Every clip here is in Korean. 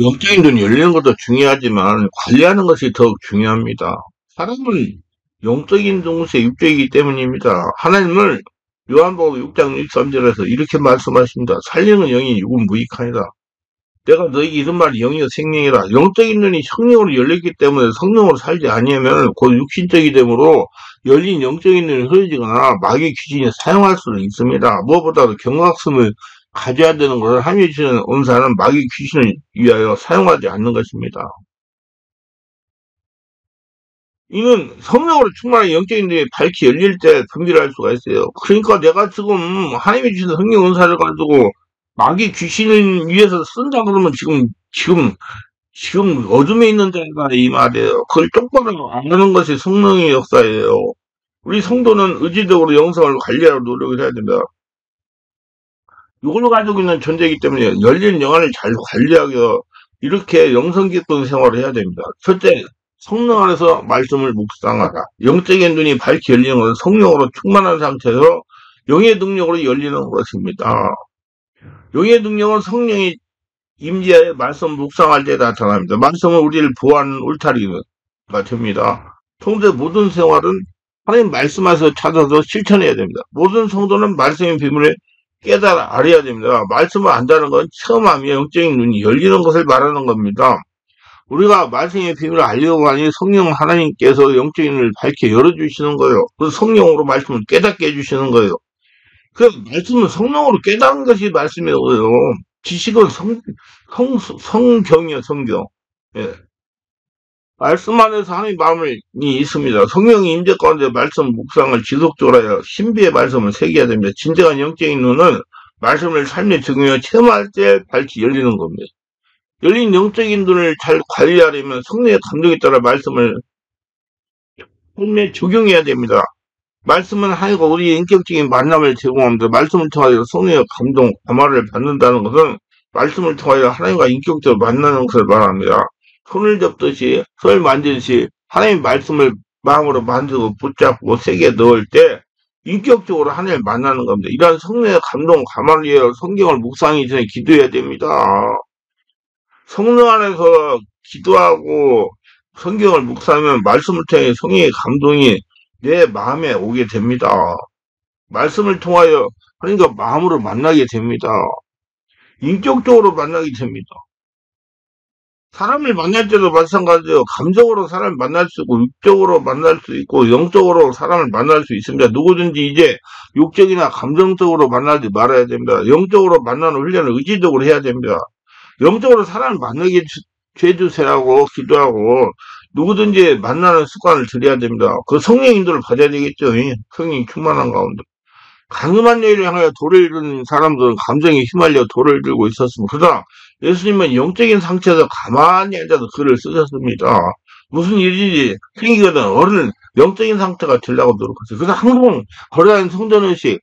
영적인 눈이 열리는 것도 중요하지만 관리하는 것이 더욱 중요합니다. 사람은 영적인 동시에 육적이기 때문입니다. 하나님을 요한복음 6장 13절에서 이렇게 말씀하십니다. 살리는 영이 육은 무익하니라. 내가 너에게 이런 말이 영이요 생명이라. 영적인 눈이 성령으로 열렸기 때문에 성령으로 살지 아니하면 곧 육신적이 되므로 열린 영적인 눈이 흐려지거나 마귀 귀신이 사용할 수는 있습니다. 무엇보다도 경각심을 가져야 되는 것을 하나님이 주시는 은사는 마귀 귀신을 위하여 사용하지 않는 것입니다. 이는 성령으로 충만한 영적인 눈이 밝히 열릴 때 분별할 수가 있어요. 그러니까 내가 지금 하나님이 주신 성령 은사를 가지고 마귀 귀신을 위해서 쓴다 그러면 지금 어둠에 있는 자가 이 말이에요. 그걸 똑바로 아는 것이 성령의 역사예요. 우리 성도는 의지적으로 영성을 관리하려 노력을 해야 됩니다. 이걸 가지고 있는 존재이기 때문에 열린 영안을 잘 관리하여 이렇게 영성 깊은 생활을 해야 됩니다. 첫째, 성령 안에서 말씀을 묵상하라. 영적인 눈이 밝게 열리는 것은 성령으로 충만한 상태에서 영의 능력으로 열리는 것입니다. 영의 능력은 성령이 임재하여 말씀 묵상할 때 나타납니다. 말씀은 우리를 보호하는 울타리가 됩니다. 성도의 모든 생활은 하나님 말씀에서 찾아서 실천해야 됩니다. 모든 성도는 말씀의 비밀을 깨달아 알아야 됩니다. 말씀을 안다는 건 체험하며 영적인 눈이 열리는 것을 말하는 겁니다. 우리가 말씀의 비밀을 알려고 하니 성령 하나님께서 영적인 눈을 밝게 열어주시는 거예요. 그래서 성령으로 말씀을 깨닫게 해주시는 거예요. 그 말씀은 성령으로 깨닫는 것이 말씀이고요. 지식은 성경이요, 성경. 예. 말씀 안에서 하나님의 마음이 있습니다. 성령의 임재 가운데 말씀 묵상을 지속적으로 하여 신비의 말씀을 새겨야 됩니다. 진정한 영적인 눈은 말씀을 삶에 적용하여 체험할 때 밝히 열리는 겁니다. 열린 영적인 눈을 잘 관리하려면 성령의 감동에 따라 말씀을 삶에 적용해야 됩니다. 말씀은 하나님과 우리의 인격적인 만남을 제공합니다. 말씀을 통하여 성령의 감동, 감화를 받는다는 것은 말씀을 통하여 하나님과 인격적으로 만나는 것을 말합니다. 손을 접듯이, 손을 만지듯이 하나님의 말씀을 마음으로 만지고 붙잡고 세게 넣을 때 인격적으로 하나님을 만나는 겁니다. 이러한 성령의 감동, 감화를 위하여 성경을 묵상하기 전에 기도해야 됩니다. 성령 안에서 기도하고 성경을 묵상하면 말씀을 통해 성령의 감동이 내 마음에 오게 됩니다. 말씀을 통하여 하나님과 마음으로 만나게 됩니다. 인격적으로 만나게 됩니다. 사람을 만날 때도 마찬가지예요. 감정으로 사람을 만날 수 있고 육적으로 만날 수 있고 영적으로 사람을 만날 수 있습니다. 누구든지 이제 육적이나 감정적으로 만나지 말아야 됩니다. 영적으로 만나는 훈련을 의지적으로 해야 됩니다. 영적으로 사람을 만나게 해주세요라고 기도하고 누구든지 만나는 습관을 들여야 됩니다. 그 성령 인도를 받아야 되겠죠. 성령이 충만한 가운데. 가늠한 여인을 향하여 돌을 이루는 사람들은 감정에 휘말려 돌을 들고 있었습니다. 그러나 예수님은 영적인 상태에서 가만히 앉아서 글을 쓰셨습니다. 무슨 일이 생기거든 어른 영적인 상태가 되려고 노력하세요. 그래서 항상 거래하는 성전의식,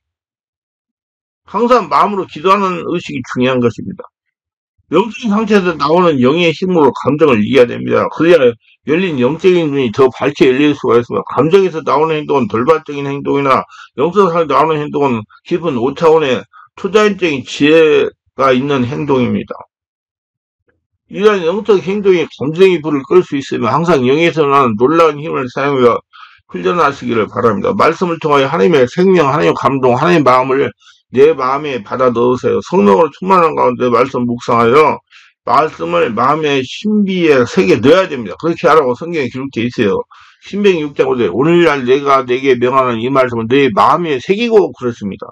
항상 마음으로 기도하는 의식이 중요한 것입니다. 영적인 상태에서 나오는 영의 힘으로 감정을 이겨야 됩니다. 그래야 열린 영적인 눈이 더 밝게 열릴 수가 있습니다. 감정에서 나오는 행동은 돌발적인 행동이나 영성상에서 나오는 행동은 깊은 5차원의 초자연적인 지혜가 있는 행동입니다. 이러한 영적 행동이 감정의 불을 끌 수 있으면 항상 영에서 나는 놀라운 힘을 사용하여 훈련하시기를 바랍니다. 말씀을 통하여 하나님의 생명, 하나님의 감동, 하나님의 마음을 내 마음에 받아 넣으세요. 성령으로 충만한 가운데 말씀 묵상하여 말씀을 마음의 신비에 새겨 넣어야 됩니다. 그렇게 하라고 성경에 기록되어 있어요. 신명기 6장 5절 오늘날 내가 내게 명하는 이 말씀은 내 마음에 새기고 그렇습니다.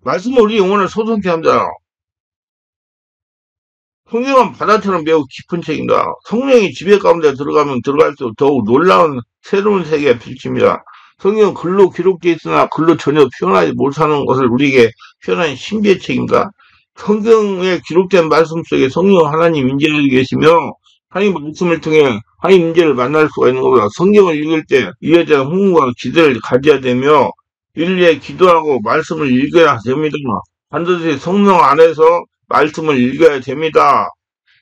말씀은 우리 영혼을 소성케 합니다. 성경은 바다처럼 매우 깊은 책입니다. 성령이 지배 가운데 들어가면 들어갈수록 더욱 놀라운 새로운 세계가 펼칩니다. 성경은 글로 기록되어 있으나 글로 전혀 표현하지 못하는 것을 우리에게 표현한 신비의 책입니다. 성경에 기록된 말씀 속에 성령 하나님 임재하고 계시며 하나님 말씀을 통해 하나님 임재를 만날 수가 있는 겁니다. 성경을 읽을 때 이에 대한 흥분과 기대를 가져야 되며 일일이 기도하고 말씀을 읽어야 됩니다. 반드시 성령 안에서 말씀을 읽어야 됩니다.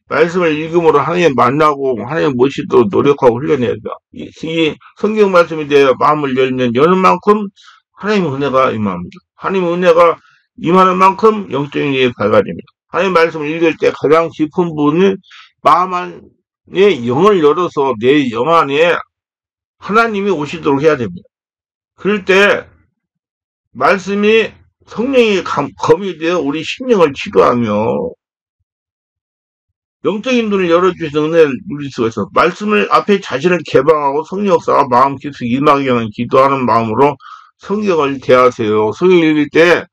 말씀을 읽음으로 하나님 만나고 하나님 모시도록 노력하고 훈련해야 됩니다. 이 성경 말씀에 대해 마음을 열면 여는 만큼 하나님의 은혜가 임합니다. 하나님의 은혜가 임하는 만큼 영적인 일이 밝아집니다. 하나님 말씀을 읽을 때 가장 깊은 부분은 마음 안에 영을 열어서 내 영 안에 하나님이 오시도록 해야 됩니다. 그럴 때 말씀이 성령이 검이 되어 우리 심령을 치료하며 영적인 눈을 열어주시는 은혜를 누릴 수가 있어. 말씀을 앞에 자신을 개방하고 성령 역사가 마음 깊이 임하게 하는 기도하는 마음으로 성경을 대하세요. 성경 읽을 때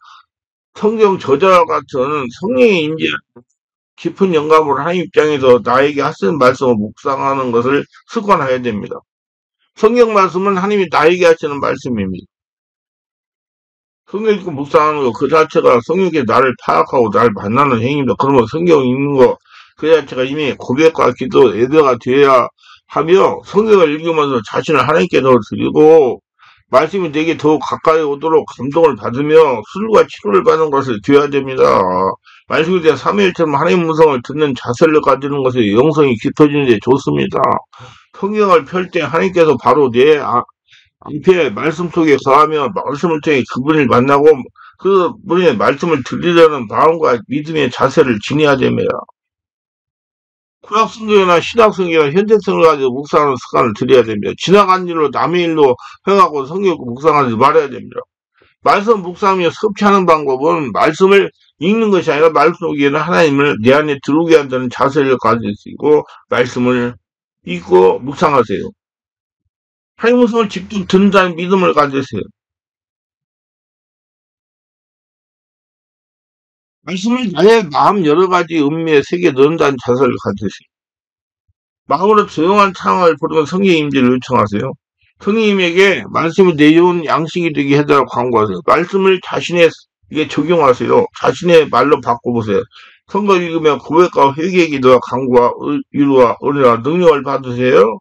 성경 저자와 같은 성령의 임재 깊은 영감으로 하나님 입장에서 나에게 하시는 말씀을 묵상하는 것을 습관해야 됩니다. 성경 말씀은 하나님이 나에게 하시는 말씀입니다. 성경 읽고 묵상하는 거 그 자체가 성령께 나를 파악하고 나를 만나는 행위입니다. 그러면 성경 읽는 거 그 자체가 이미 고백과 기도, 예배가 되어야 하며 성경을 읽으면서 자신을 하나님께 더 드리고 말씀이 내게 더 가까이 오도록 감동을 받으며 술과 치료를 받는 것을 되어야 됩니다. 말씀에 대한 삼위일체럼 하나님 음성을 듣는 자세를 가지는 것이 영성이 깊어지는 데 좋습니다. 성경을 펼 때 하나님께서 바로 내 앞에 말씀 속에 거하며 말씀을 통해 그분을 만나고 그분의 말씀을 들으려는 마음과 믿음의 자세를 지녀야 됩니다. 구약 성경이나 신약 성경이나 현대 성경을 가지고 묵상하는 습관을 들여야 됩니다. 지나간 일로 남의 일로 행하고 성경 묵상하지 말아야 됩니다. 말씀 묵상하며 섭취하는 방법은 말씀을 읽는 것이 아니라 말씀 속에는 하나님을 내 안에 들어오게 한다는 자세를 가지시고 말씀을 읽고 묵상하세요. 하나님 말씀을 직접 듣는다는 믿음을 가지세요. 말씀을 나의 마음 여러 가지 음미의 세계에 넣는다는 자세를 가지세요. 마음으로 조용한 창을 부르면 성령의 임재를 요청하세요. 성령님에게 말씀이 내려온 양식이 되게 해달라고 광고하세요. 말씀을 자신에게 적용하세요. 자신의 말로 바꿔보세요. 선거 읽으면 고백과 회개의 기도와 강구와 위로와 은혜와 능력을 받으세요.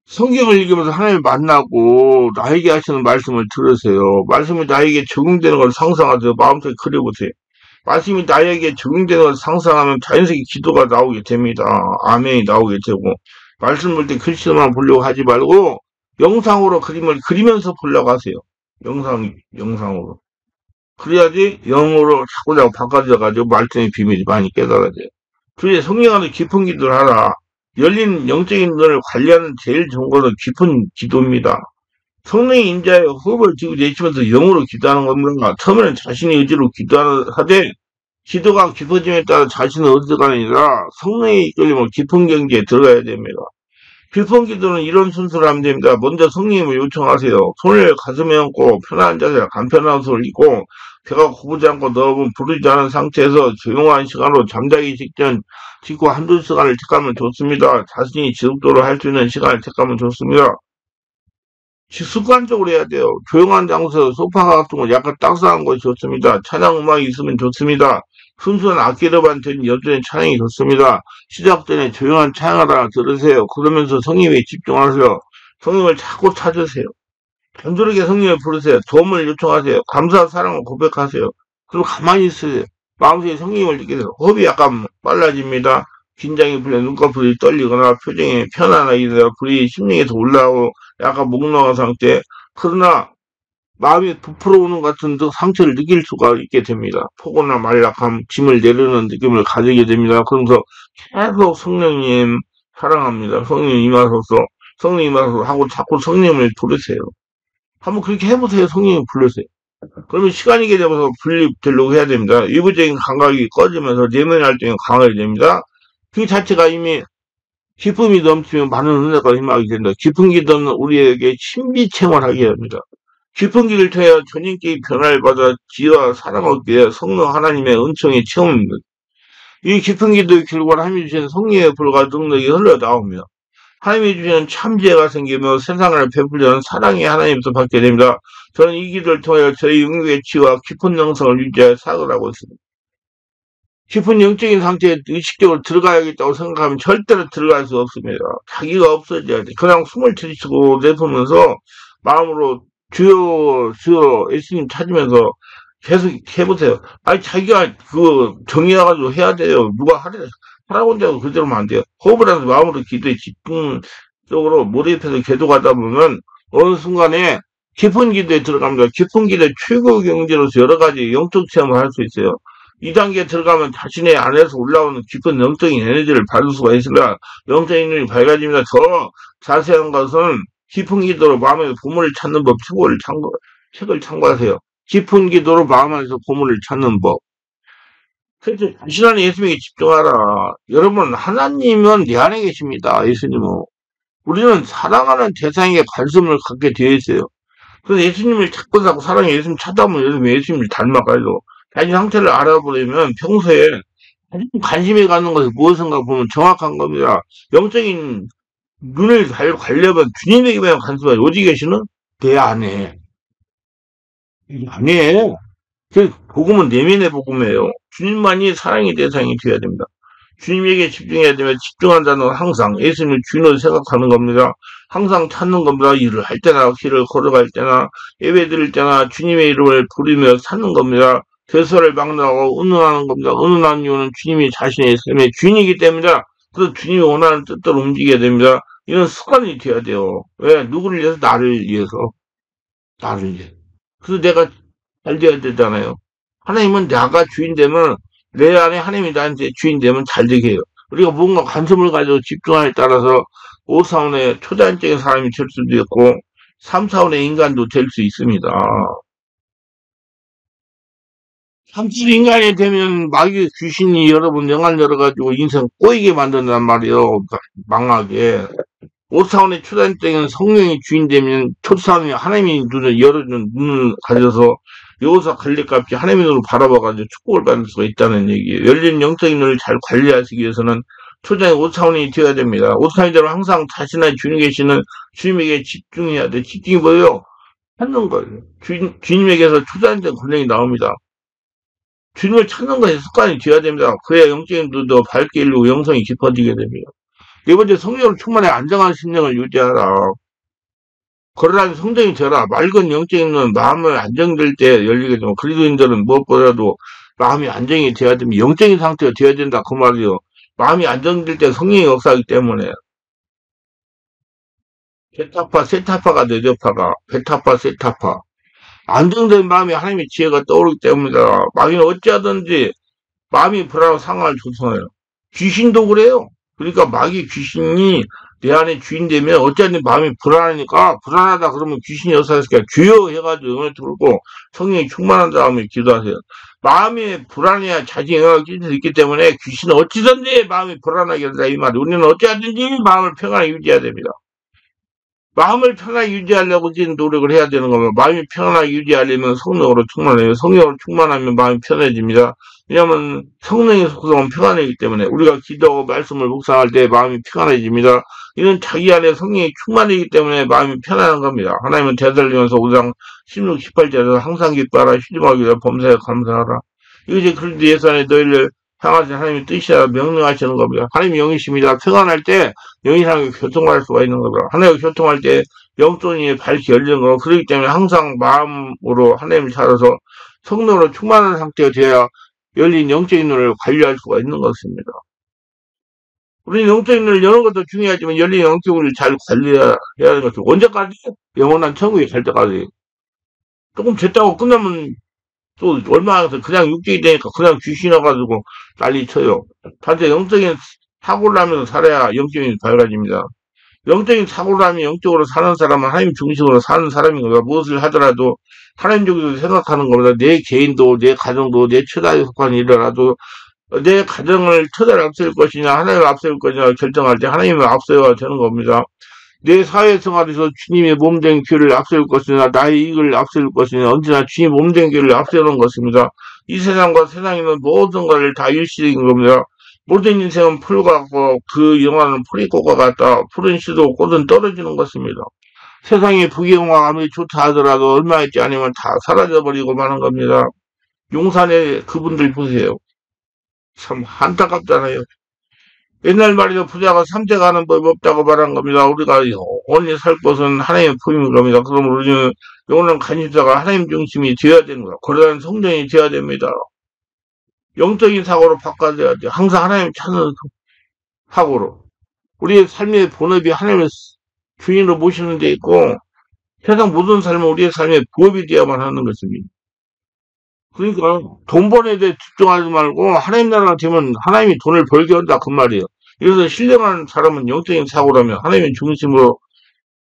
성경을 읽으면서 하나님을 만나고 나에게 하시는 말씀을 들으세요. 말씀이 나에게 적용되는 걸 상상하세요. 마음속에 그려보세요. 말씀이 나에게 적용되는 걸 상상하면 자연스럽게 기도가 나오게 됩니다. 아멘이 나오게 되고 말씀 볼 때 글씨만 보려고 하지 말고 영상으로 그림을 그리면서 보려고 하세요. 영상으로. 그래야지 영으로 자꾸자꾸 바꿔져가지고 말씀의 비밀이 많이 깨달아져요. 주의 성령 안에 깊은 기도를 하라. 열린 영적인 눈을 관리하는 제일 좋은 것은 깊은 기도입니다. 성령의 인자의 호흡을 지고 내쉬면서 영으로 기도하는 겁니다. 처음에는 자신의 의지로 기도하되 기도가 깊어짐에 따라 자신의 의지가 아니라 성령의 이끌림을 깊은 경지에 들어가야 됩니다. 깊은 기도는 이런 순서를 하면 됩니다. 먼저 성령님을 요청하세요. 손을 가슴에 얹고 편안한 자세, 간편한 옷을 입고 배가 고프지 않고 너무 부르지 않은 상태에서 조용한 시간으로 잠자기 직전 직후 한두 시간을 택하면 좋습니다. 자신이 지속적으로 할 수 있는 시간을 택하면 좋습니다. 습관적으로 해야 돼요. 조용한 장소, 소파 같은 거 약간 딱딱한 것이 좋습니다. 찬양 음악이 있으면 좋습니다. 순수한 악기로만 된 여전히 찬양이 좋습니다. 시작 전에 조용한 찬양하다가 들으세요. 그러면서 성령에 집중하세요. 성령을 자꾸 찾으세요. 단조롭게 성령을 부르세요. 도움을 요청하세요. 감사, 사랑을 고백하세요. 그리고 가만히 있으세요. 마음속에 성령을 느끼세요. 호흡이 약간 빨라집니다. 긴장이 풀려 눈꺼풀이 떨리거나 표정이 편안하게 되어 불이 심령에서 올라오고 약간 목 나간 상태. 그러나 마음이 부풀어 오는 같은 상태를 느낄 수가 있게 됩니다. 포고나 말락함, 짐을 내려놓는 느낌을 가지게 됩니다. 그러면서 계속 성령님 사랑합니다. 성령님 임하소서, 성령님 임하소서 하고 자꾸 성령님을 부르세요. 한번 그렇게 해보세요. 성령님 부르세요. 그러면 시간이 되면서 분리되려고 해야 됩니다. 외부적인 감각이 꺼지면서 내면 활동이 강하게 됩니다. 그 자체가 이미 기쁨이 넘치면 많은 은혜가 힘하게 된다. 깊은 기도는 우리에게 신비 체험하게 합니다. 깊은 길을 통해 전인격의 변화를 받아 지혜와 사랑을 얻게 해 성령 하나님의 은총의 체험입니다. 이 깊은 기도의 결과로 하나님이 주신 성령의 불과 능력이 흘러나오며 하나님이 주시는 참지혜가 생기며 세상을 베풀려는 사랑이 하나님부터 받게 됩니다. 저는 이 기도를 통해 저희 영역의 치유와 깊은 영성을 유지하여 사역을 하고 있습니다. 깊은 영적인 상태에 의식적으로 들어가야겠다고 생각하면 절대로 들어갈 수 없습니다. 자기가 없어져야 돼. 그냥 숨을 들이쉬고 내쉬면서 마음으로 주여 예수님 찾으면서 계속 해보세요. 아니 자기가 정의해가지고 해야 돼요. 누가 하라고 한다고 그대로면 안 돼요. 호흡을 하면서 마음으로 기도에 집중적으로 몰입해서 계속하다 보면 어느 순간에 깊은 기도에 들어갑니다. 깊은 기도의 최고 경지로서 여러 가지 영적 체험을 할 수 있어요. 2단계 들어가면 자신의 안에서 올라오는 깊은 영적인 에너지를 받을 수가 있으라 영적인 눈이 밝아집니다. 더 자세한 것은 깊은 기도로 마음의 보물을 찾는 법 책을 참고하세요. 깊은 기도로 마음 안에서 보물을 찾는 법. 그래서 자신 안에 예수님에게 집중하라. 여러분, 하나님은 내 안에 계십니다. 예수님은. 우리는 사랑하는 대상에게 관심을 갖게 되어 있어요. 그래서 예수님을 찾고 사고 사랑해 예수님 찾아보면 예수님을 닮아가요. 자기 상태를 알아보려면 평소에 관심이 가는 것이 무엇인가 보면 정확한 겁니다. 영적인 눈을 잘 관려면 주님에게만 관심을 오직 계시는 내 안에. 아니에요. 그 복음은 내면의 복음이에요. 주님만이 사랑의 대상이 되어야 됩니다. 주님에게 집중해야 되면 집중한 자는 항상 예수님을 주인으로 생각하는 겁니다. 항상 찾는 겁니다. 일을 할 때나 길을 걸어갈 때나 예배 드릴 때나 주님의 이름을 부르며 찾는 겁니다. 대서를 막론하고 은은하는 겁니다. 은은한 이유는 주님이 자신의 삶의 주인이기 때문이다. 그래서 주님이 원하는 뜻대로 움직여야 됩니다. 이런 습관이 되어야 돼요. 왜? 누구를 위해서? 나를 위해서. 나를 위해서. 그래서 내가 잘 돼야 되잖아요. 하나님은 내가 주인 되면 내 안에 하나님이 나한테 주인 되면 잘 되게 해요. 우리가 뭔가 관심을 가지고 집중하에 따라서 5차원의 초자연적인 사람이 될 수도 있고 3차원의 인간도 될 수 있습니다. 3차원 인간이 되면 마귀 귀신이 여러분 영안 열어가지고 인생 꼬이게 만든단 말이에요. 망하게. 5차원의 초자연적인 성령이 주인 되면 초차원의 하나님이 눈을 열어주는 눈을 가져서 여호사 관리값이 하나님의 눈으로 바라봐가지고 축복을 받을 수가 있다는 얘기예요. 열린 영적인 눈을 잘 관리하시기 위해서는 초자의 5차원이 되어야 됩니다. 5차원이 되면 항상 자신의 주인 계시는 주님에게 집중해야 돼. 집중이 뭐예요? 찾는 거예요. 주님에게서 초자연적인 권력이 나옵니다. 주님을 찾는 것이 습관이 되어야 됩니다. 그래야 영적인 눈도 밝게 일고 영성이 깊어지게 됩니다. 네 번째, 성령으로 충만해 안정한 심령을 유지하라. 그러라면 성령이 되라. 맑은 영적인 눈은 마음을 안정될 때 열리게 되면 그리스도인들은 무엇보다도 마음이 안정이 돼야 됩니다. 영적인 상태가 되어야 된다. 그 말이요. 마음이 안정될 때 성령이 역사하기 때문에 베타파, 세타파가 뇌저파가 베타파, 세타파. 안정된 마음에 하나님의 지혜가 떠오르기 때문이다. 마귀는 어찌하든지 마음이 불안한 상황을 조성해요. 귀신도 그래요. 그러니까 마귀 귀신이 내 안에 주인 되면 어쨌든 마음이 불안하니까 불안하다 그러면 귀신이 역사했으니까 주여 해가지고 응을 들고 성령이 충만한 다음에 기도하세요. 마음이 불안해야 자신이 영향을 끼칠 수 있기 때문에 귀신은 어찌든지 마음이 불안하게 된다 이 말이. 우리는 어찌하든지 마음을 평안하게 유지해야 됩니다. 마음을 편하게 유지하려고 지금 노력을 해야 되는 겁니다. 마음이 편안하게 유지하려면 성령으로 충만해요. 성령으로 충만하면 마음이 편해집니다. 왜냐하면 성령의 속성은 평안이기 때문에 우리가 기도하고 말씀을 묵상할 때 마음이 평안해집니다. 이는 자기 안에 성령이 충만이기 때문에 마음이 편안한 겁니다. 하나님은 되살리면서 5장 16, 18절에서 항상 기뻐하라 쉬지마기라 범사에 감사하라. 이것이 그리스도 예수 안에 너희를 향하신 하나님의 뜻이라 명령하시는 겁니다. 하나님이 영이십니다. 평안할 때 영이랑 교통할 수가 있는 겁니다. 하나님과 교통할 때 영존이 밝게 열리는 거고 그렇기 때문에 항상 마음으로 하나님을 찾아서 성령으로 충만한 상태가 되어야 열린 영적인 눈을 관리할 수가 있는 것입니다. 우리는 영적인 눈을 여는 것도 중요하지만 열린 영적인 눈을 잘 관리해야 하는 것도 언제까지? 영원한 천국에 갈 때까지. 조금 됐다고 끝나면 또 얼마나 그냥 육적이 되니까 그냥 귀신나가지고 난리 쳐요. 단지 영적인 사고를 하면서 살아야 영적인 밝아집니다. 영적인 사고를 하면 영적으로 사는 사람은 하나님 중심으로 사는 사람인 거다. 무엇을 하더라도 하나님적으로 생각하는 것보다 내 개인도 내 가정도 내 처자에 속한 일이라도 내 가정을 처자를 앞세울 것이냐 하나님을 앞세울 것이냐 결정할 때 하나님을 앞세워야 되는 겁니다. 내 사회생활에서 주님의 몸된 길을 앞세울 것이냐 나의 이익을 앞세울 것이냐 언제나 주님 몸된 길을 앞세우는 것입니다. 이 세상과 세상에 있는 모든 것을 다 일시적인 겁니다. 모든 인생은 풀과 같고 그 영화는 풀이 꽃과 같다. 푸른 씨도 꽃은 떨어지는 것입니다. 세상에 부귀영화 아무리 좋다 하더라도 얼마 있지 않으면 다 사라져버리고 마는 겁니다. 용산에 그분들 보세요. 참 안타깝잖아요. 옛날 말이죠. 부자가 삼재 가는 법이 없다고 말한 겁니다. 우리가 영원히 살 것은 하나님의 품인 겁니다. 그럼 우리는 영원한 간입자가 하나님 중심이 되어야 되는 거야. 거대한 성령이 되어야 됩니다. 영적인 사고로 바꿔야 돼. 항상 하나님 찾는 사고로. 우리의 삶의 본업이 하나님의 주인으로 모시는 데 있고 세상 모든 삶은 우리의 삶의 부업이 되어야만 하는 것입니다. 그러니까 돈 버는 데 집중하지 말고 하나님 나라가 되면 하나님이 돈을 벌게 한다 그 말이에요. 그래서 신령한 사람은 영적인 사고라면 하나님의 중심으로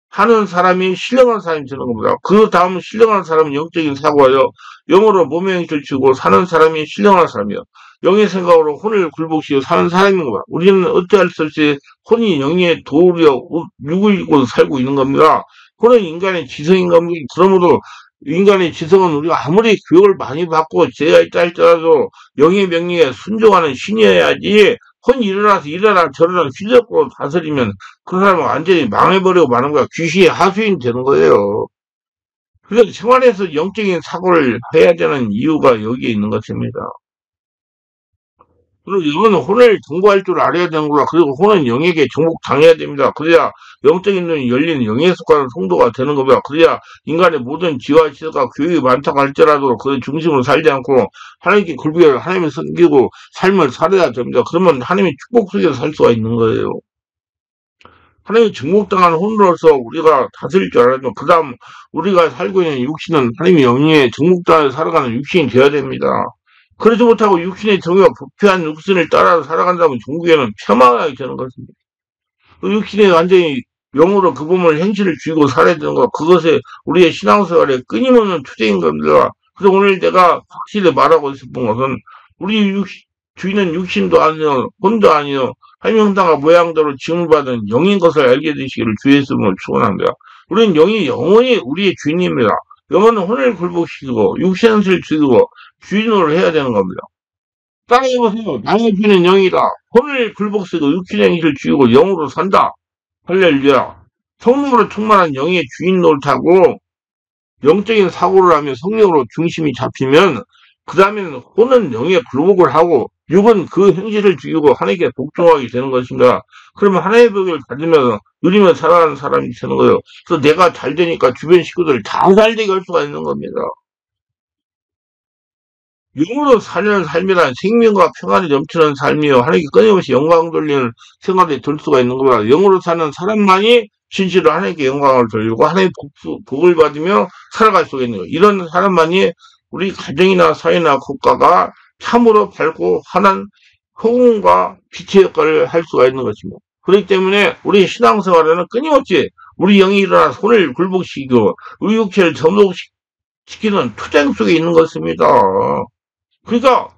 하는 사람이 신령한 사람이 되는 겁니다. 그 다음 신령한 사람은 영적인 사고예요. 영으로 몸의 행실을 치고 사는 사람이 신령한 사람이요. 영의 생각으로 혼을 굴복시키고 사는 사람인 겁니다. 우리는 어찌할 수 없이 혼이 영의 도우려 육을 입고 살고 있는 겁니다. 혼은 인간의 지성인 겁니다. 그러므로 인간의 지성은 우리가 아무리 교육을 많이 받고 죄가 있다 할지라도 영의 명령에 순종하는 신이어야지 혼이 일어나서 이래라 저래라 휘젓고 다스리면 그 사람은 완전히 망해버리고 마는 거야. 귀신의 하수인이 되는 거예요. 그래서 생활에서 영적인 사고를 해야 되는 이유가 여기에 있는 것입니다. 그리고 영은 혼을 정보할 줄 알아야 되는구나. 그리고 혼은 영에게 정복당해야 됩니다. 그래야 영적인 눈이 열리는 영에 속하는 성도가 되는 겁니다. 그래야 인간의 모든 지와 시가 교육이 많다고 할지라도 그 중심으로 살지 않고 하나님께 굴비게 하나님을 섬기고 삶을 살아야 됩니다. 그러면 하나님의 축복 속에서 살 수가 있는 거예요. 하나님이 정복당한 혼으로서 우리가 다스릴 줄 알아야죠. 그 다음 우리가 살고 있는 육신은 하나님의 영에 정복당해 살아가는 육신이 되어야 됩니다. 그러지 못하고 육신의 정의와 부패한 육신을 따라 살아간다면 종국에는 폐망하게 되는 것입니다. 그 육신이 완전히 영으로 그 몸을 행실을 쥐고 살아야 되는 것, 그것이 우리의 신앙생활의 끊임없는 투쟁인 겁니다. 그래서 오늘 내가 확실히 말하고 싶은 것은 우리 주인은 육신도 아니요 혼도 아니요 하나님 형상과 모양대로 지음을 받은 영인 것을 알게 되시기를 주의 이름으로 축원합니다. 우리는 영이 영원히 우리의 주인입니다. 영은 혼을 굴복시키고 육신을 죽이고 주인으로 해야 되는 겁니다. 따라해보세요. 나의 주인은 영이다. 혼을 굴복시키고 육신의 행실을 죽이고 영으로 산다. 할렐루야. 성령으로 충만한 영의 주인 노릇하고 영적인 사고를 하며 성령으로 중심이 잡히면 그 다음에는 혼은 영에 굴복을 하고 육은 그 행실을 죽이고 하나님께 복종하게 되는 것인가. 그러면 하나님의 복을 받으면서 누리며 살아가는 사람이 되는 거예요. 그래서 내가 잘 되니까 주변 식구들을 다 잘되게 할 수가 있는 겁니다. 영으로 사는 삶이란 생명과 평안이 넘치는 삶이요. 하나님께 끊임없이 영광 돌리는 생활이 될 수가 있는 겁니다. 영으로 사는 사람만이 진실로 하나님께 영광을 돌리고 하나님의 복을 받으며 살아갈 수가 있는 거예요. 이런 사람만이 우리 가정이나 사회나 국가가 참으로 밝고 환한 호응과 빛의 역할을 할 수가 있는 것입니다. 그렇기 때문에 우리 신앙생활에는 끊임없이 우리 영이 일어나서 혼을 굴복시키고 우리 육체를 전복시키는 투쟁 속에 있는 것입니다. 그러니까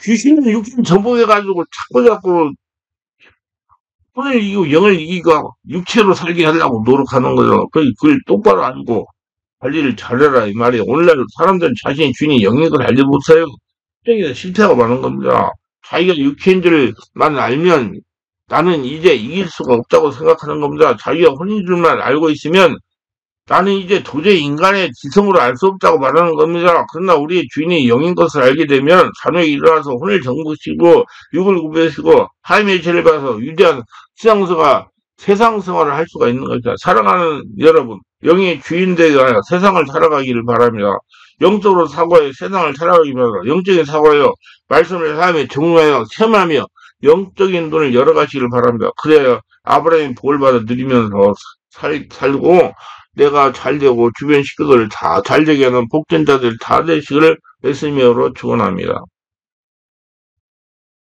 귀신은 육신 전복해가지고 자꾸 혼을 이기고 영을 이기고 육체로 살게 하려고 노력하는 거죠. 그걸 똑바로 알고 관리를 잘해라 이 말이에요. 오늘날 사람들은 자신의 주인이 영인 걸 알지 못해요. 투쟁에서 실패하고 마는 겁니다. 자기가 육체인 줄만 알면 나는 이제 이길 수가 없다고 생각하는 겁니다. 자기가 혼인 줄만 알고 있으면 나는 이제 도저히 인간의 지성으로 알 수 없다고 말하는 겁니다. 그러나 우리의 주인이 영인 것을 알게 되면 자녀에 일어나서 혼을 정복시키고 육을 구별시키고 하나님의 죄를 봐서 위대한 신앙생활, 세상 생활을 할 수가 있는 것이다. 사랑하는 여러분, 영의 주인되기 아니라 세상을 살아가기를 바랍니다. 영적으로 사고하여 세상을 살아가기 바랍니다. 영적인 사고하여 말씀을 하며 정리하여 체험하며 영적인 돈을 열어가시기를 바랍니다. 그래야 아브라함이 복을 받아 누리면서 살고 내가 잘되고 주변 식구들 다 잘되게 하는 복된 자들 다 되시기를 예수님으로 축원합니다.